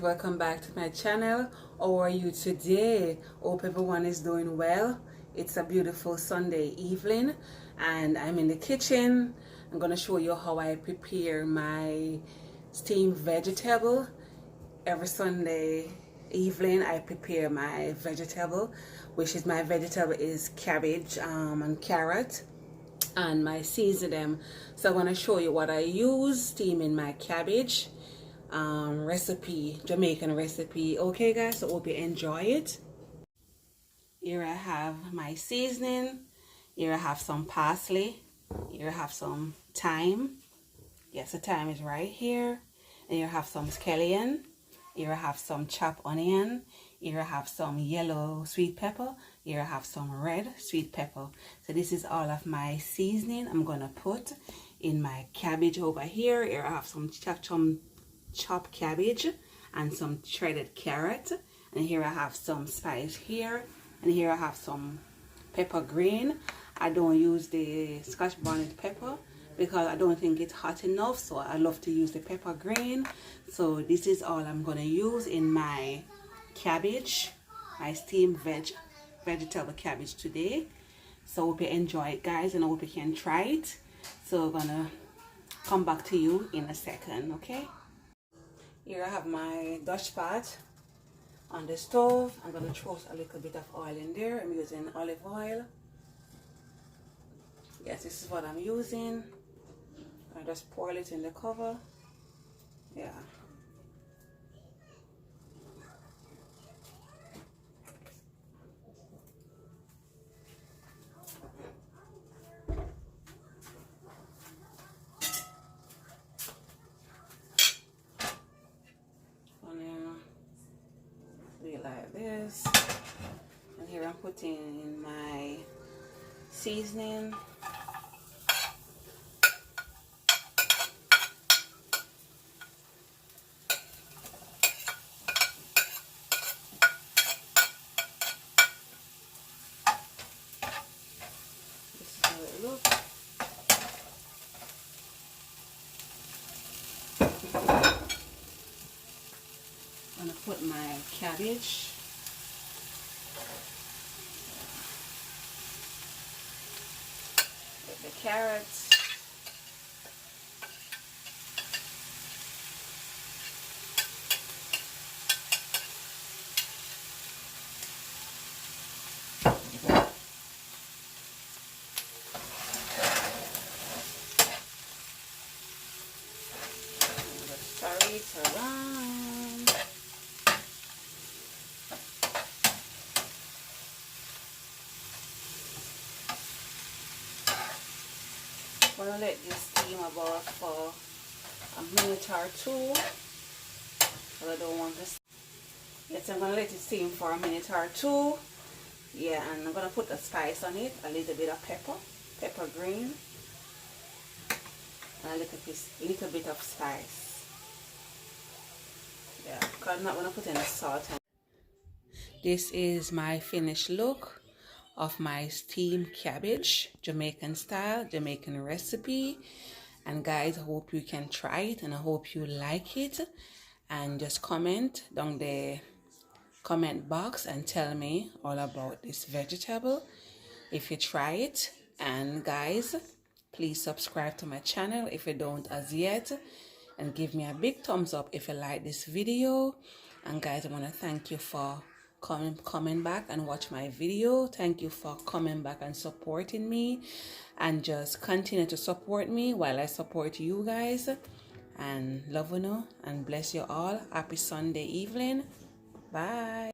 welcome back to my channel. How are you today? Hope everyone is doing well. It's a beautiful Sunday evening and I'm in the kitchen. I'm going to show you how I prepare my steamed vegetable. Every Sunday evening I prepare my vegetable, which is my vegetable is cabbage and carrot, and my season them. So I'm going to show you what I use steaming my cabbage recipe, Jamaican recipe. Okay guys, so hope you enjoy it. Here I have my seasoning. Here I have some parsley. Here I have some thyme. Yes, the thyme is right here. And here I have some scallion. Here I have some chopped onion. Here I have some yellow sweet pepper. Here I have some red sweet pepper. So this is all of my seasoning I'm gonna put in my cabbage over here. Here I have some chopped cabbage and some shredded carrot. And here I have some spice here. And here I have some pepper green. I don't use the Scotch bonnet pepper because I don't think it's hot enough, so I love to use the pepper green. So this is all I'm gonna use in my cabbage, my steamed vegetable cabbage today. So hope you enjoy it guys, and I hope you can try it. So I'm gonna come back to you in a second, okay? Here I have my Dutch pot on the stove. I'm gonna throw a little bit of oil in there. I'm using olive oil. Yes, this is what I'm using. I just pour it in the cover. Yeah. Like this, and here I'm putting in my seasoning. This is how it looks. I'm gonna put my cabbage. With the carrots. I'm gonna stir it around. I'm gonna let this steam about for a minute or two. But I don't want this. Yes, I'm gonna let it steam for a minute or two. Yeah, and I'm gonna put the spice on it, a little bit of pepper green, and a little bit of spice. Yeah, because I'm not gonna put any salt on. This is my finished look of my steamed cabbage, Jamaican style, Jamaican recipe. And guys, I hope you can try it and I hope you like it. And just comment down the comment box and tell me all about this vegetable if you try it. And guys, please subscribe to my channel if you don't as yet, and give me a big thumbs up if you like this video. And guys, I want to thank you for coming back and watch my video. Thank you for coming back and supporting me, and just continue to support me while I support you guys. And love you and bless you all. Happy Sunday evening. Bye.